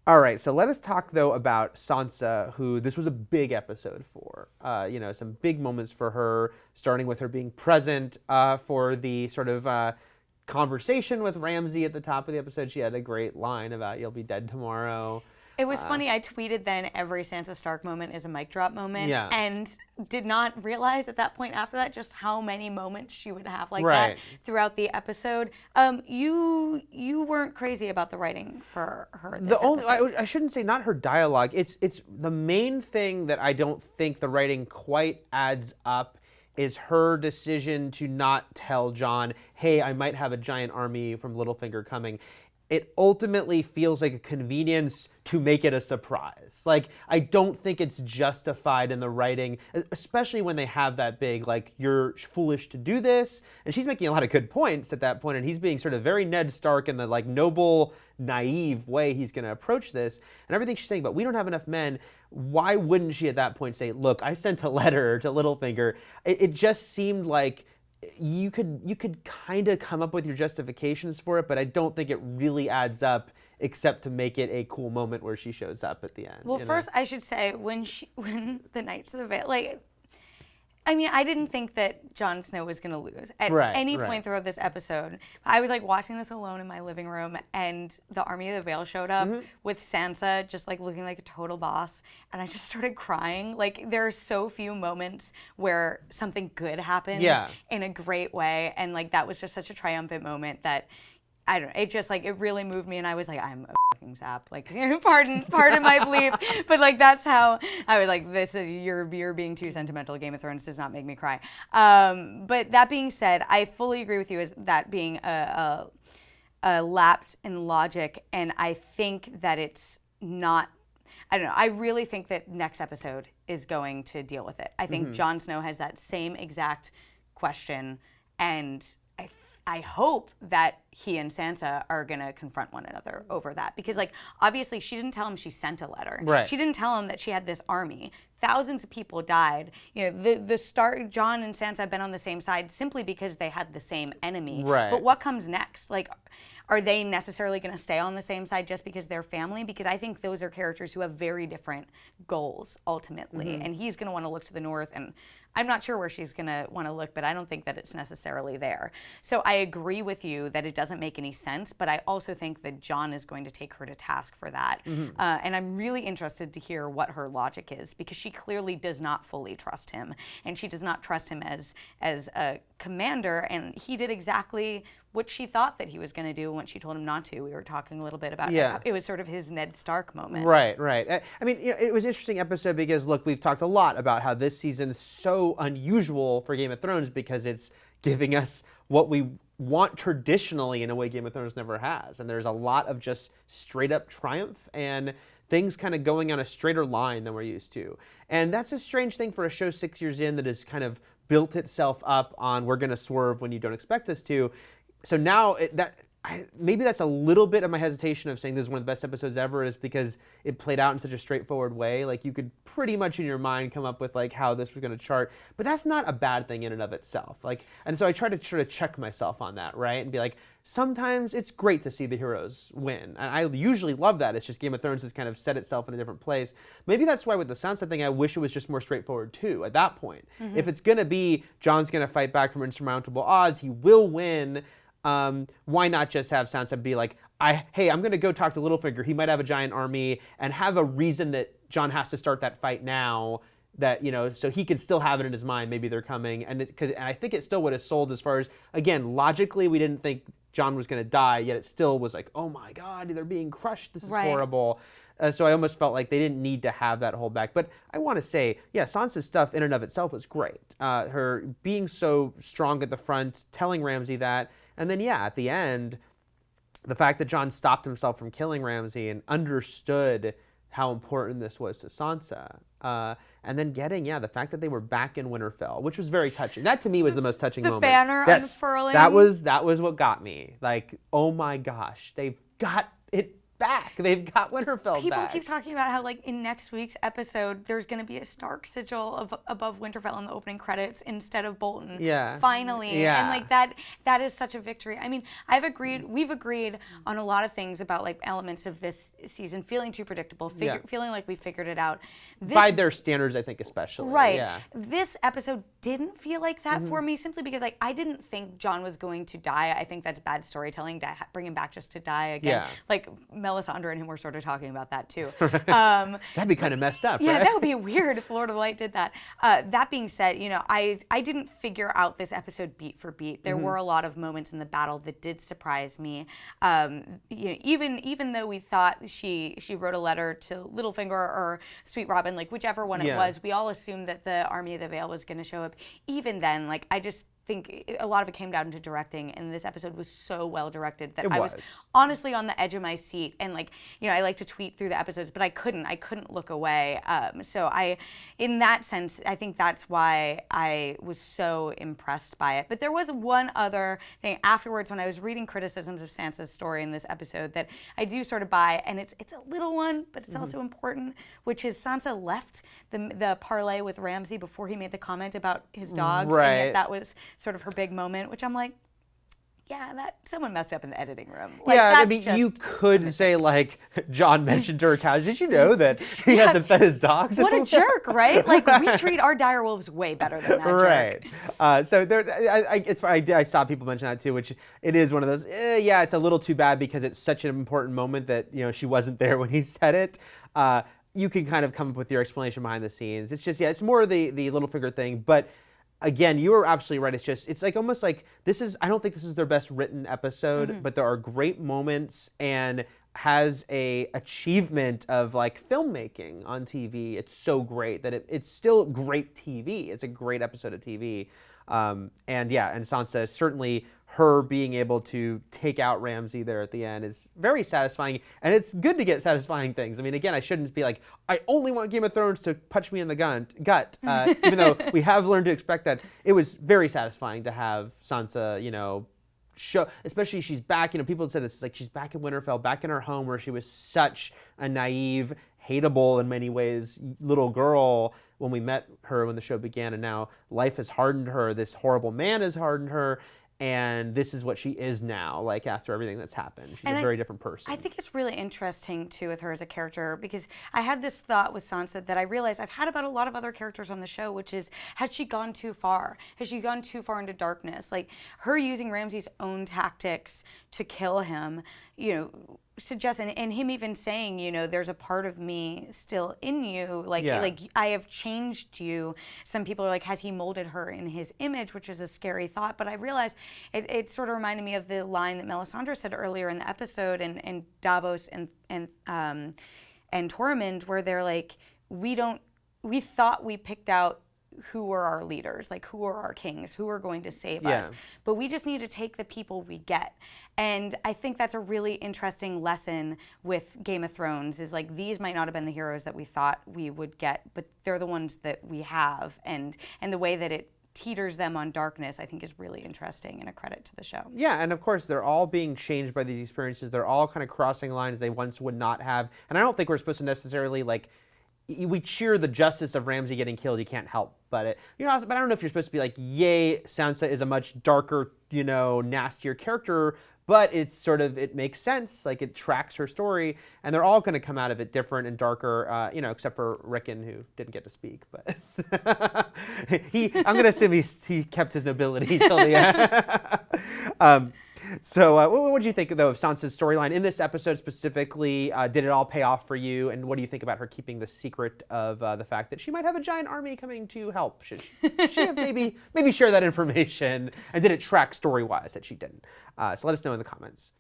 All right, so let us talk though about Sansa, who this was a big episode for. Some big moments for her, starting with her being present for the sort of conversation with Ramsay at the top of the episode. She had a great line about "You'll be dead tomorrow." It was funny. I tweeted then every Sansa Stark moment is a mic drop moment, Yeah. and did not realize at that point after that just how many moments she would have like Right. that throughout the episode. You weren't crazy about the writing for her. This episode. I shouldn't say not her dialogue. It's the main thing that I don't think the writing quite adds up is her decision to not tell Jon, hey, I might have a giant army from Littlefinger coming. It ultimately feels like a convenience to make it a surprise. Like, I don't think it's justified in the writing, especially when they have that big, like, you're foolish to do this. And she's making a lot of good points at that point, and he's being sort of very Ned Stark in the, like, noble, naive way he's going to approach this. And everything she's saying, but we don't have enough men. Why wouldn't she at that point say, look, I sent a letter to Littlefinger? It just seemed like you could kind of come up with your justifications for it, but I don't think it really adds up except to make it a cool moment where she shows up at the end. Well, first I should say when the Knights of the Vale, like, I mean, I didn't think that Jon Snow was going to lose at any point throughout this episode. I was like watching this alone in my living room, and the Army of the Vale showed up with Sansa just like looking like a total boss, and I just started crying. Like, there are so few moments where something good happens in a great way, and like that was just such a triumphant moment that I don't know, it just like, it really moved me, and I was like, I'm a fucking sap. Like, pardon my belief, but like that's how I was like, this is, you're being too sentimental. Game of Thrones does not make me cry. But that being said, I fully agree with you as that being a lapse in logic, and I think that it's not. I don't know. I really think that next episode is going to deal with it. I think Jon Snow has that same exact question, and I hope that he and Sansa are going to confront one another over that. Because, like, obviously she didn't tell him she sent a letter. Right. She didn't tell him that she had this army. Thousands of people died. You know, Jon and Sansa have been on the same side simply because they had the same enemy. Right. But what comes next? Like, are they necessarily going to stay on the same side just because they're family? Because I think those are characters who have very different goals, ultimately. And he's going to want to look to the north, and I'm not sure where she's going to want to look, but I don't think that it's necessarily there. So I agree with you that it doesn't make any sense, but I also think that Jon is going to take her to task for that. And I'm really interested to hear what her logic is, because she clearly does not fully trust him, and she does not trust him as a commander, and he did exactly what she thought that he was going to do when she told him not to. We were talking a little bit about it was sort of his Ned Stark moment. Right. I mean, you know, it was an interesting episode because, look, we've talked a lot about how this season is so unusual for Game of Thrones because it's giving us what we want traditionally in a way Game of Thrones never has. And there's a lot of just straight up triumph and things kind of going on a straighter line than we're used to. And that's a strange thing for a show 6 years in that has kind of built itself up on we're going to swerve when you don't expect us to. So now maybe that's a little bit of my hesitation of saying this is one of the best episodes ever, is because it played out in such a straightforward way. Like, you could pretty much in your mind come up with like how this was going to chart, but that's not a bad thing in and of itself. Like, and so I try to sort of check myself on that, right? And be like, sometimes it's great to see the heroes win. And I usually love that. It's just Game of Thrones has kind of set itself in a different place. Maybe that's why with the Sansa thing, I wish it was just more straightforward too at that point. If it's going to be Jon's going to fight back from insurmountable odds, he will win. Why not just have Sansa be like, hey, I'm going to go talk to Littlefinger. He might have a giant army, and have a reason that Jon has to start that fight now, that, you know, so he could still have it in his mind. Maybe they're coming. And I think it still would have sold as far as, again, logically, we didn't think Jon was going to die, yet it still was like, oh my God, they're being crushed. This is horrible. So I almost felt like they didn't need to have that hold back. But I want to say, yeah, Sansa's stuff in and of itself was great. Her being so strong at the front, telling Ramsay that, and then, yeah, at the end, the fact that Jon stopped himself from killing Ramsay and understood how important this was to Sansa. And then getting, the fact that they were back in Winterfell, which was very touching. That to me was the most touching moment. The banner unfurling. That was what got me. Like, oh my gosh, they've got it back. They've got Winterfell People back. keep talking about how, like, in next week's episode, there's going to be a Stark sigil above Winterfell in the opening credits instead of Bolton. Yeah. Finally. Yeah. And, like, that is such a victory. I mean, we've agreed on a lot of things about, like, elements of this season feeling too predictable, feeling like we figured it out. By their standards, I think, especially. Right. Yeah. This episode didn't feel like that for me, simply because, like, I didn't think Jon was going to die. I think that's bad storytelling to bring him back just to die again. Yeah. Like, Melisandre and him were sort of talking about that too. That'd be kind of messed up, yeah, right? that would be weird if Lord of Light did that. That being said, you know, I didn't figure out this episode beat for beat. There were a lot of moments in the battle that did surprise me. You know, even though we thought she wrote a letter to Littlefinger or Sweet Robin, like whichever one it was, we all assumed that the Army of the Vale was going to show up. Even then, like, I just think a lot of it came down to directing, and this episode was so well directed that I was honestly on the edge of my seat. And, like, you know, I like to tweet through the episodes, but I couldn't look away. So in that sense, I think that's why I was so impressed by it. But there was one other thing afterwards when I was reading criticisms of Sansa's story in this episode that I do sort of buy, and it's a little one, but it's also important, which is Sansa left the parlay with Ramsay before he made the comment about his dogs, and that was sort of her big moment, which I'm like, yeah, that someone messed up in the editing room. Like, yeah, I mean, you could say, like, Jon mentioned to her couch, did you know that he hasn't fed his dogs? What a jerk, right? Like, we treat our direwolves way better than that jerk. Right. So there, I saw people mention that too, which it is one of those, yeah, it's a little too bad because it's such an important moment that, you know, she wasn't there when he said it. You can kind of come up with your explanation behind the scenes. It's just, it's more the Littlefinger thing, but again, you were absolutely right. It's like almost like I don't think this is their best written episode, but there are great moments and has a achievement of, like, filmmaking on TV. It's so great that it's still great TV. It's a great episode of TV. And Sansa, certainly her being able to take out Ramsay there at the end is very satisfying, and it's good to get satisfying things. I mean, again, I shouldn't be like, I only want Game of Thrones to punch me in the gut, even though we have learned to expect that. It was very satisfying to have Sansa, you know, show, especially she's back, you know, people have said this, it's like she's back in Winterfell, back in her home where she was such a naive, hateable in many ways little girl when we met her when the show began, and now life has hardened her, this horrible man has hardened her, and this is what she is now, like, after everything that's happened. She's a very different person. I think it's really interesting, too, with her as a character, because I had this thought with Sansa that I realized I've had about a lot of other characters on the show, which is, has she gone too far? Has she gone too far into darkness? Like, her using Ramsay's own tactics to kill him, you know, suggests, and him even saying, you know, there's a part of me still in you, like I have changed you. Some people are like, has he molded her in his image, which is a scary thought. But I realized it sort of reminded me of the line that Melisandre said earlier in the episode, and Davos and Tormund, where they're like, we thought we picked out who were our leaders, like who are our kings, who are going to save us, but we just need to take the people we get. And I think that's a really interesting lesson with Game of Thrones, is like, these might not have been the heroes that we thought we would get, but they're the ones that we have, and the way that it teeters them on darkness, I think, is really interesting and a credit to the show. Yeah, and of course, they're all being changed by these experiences. They're all kind of crossing lines they once would not have. And I don't think we're supposed to necessarily, like, we cheer the justice of Ramsay getting killed. You can't help but it. You know, but I don't know if you're supposed to be like, yay, Sansa is a much darker, you know, nastier character, but it's sort of, it makes sense. Like, it tracks her story, and they're all going to come out of it different and darker, you know, except for Rickon, who didn't get to speak. But I'm going to assume he kept his nobility till the end. So what did you think, though, of Sansa's storyline in this episode specifically? Did it all pay off for you? And what do you think about her keeping the secret of the fact that she might have a giant army coming to help? Should she have maybe share that information? And did it track story-wise that she didn't? So let us know in the comments.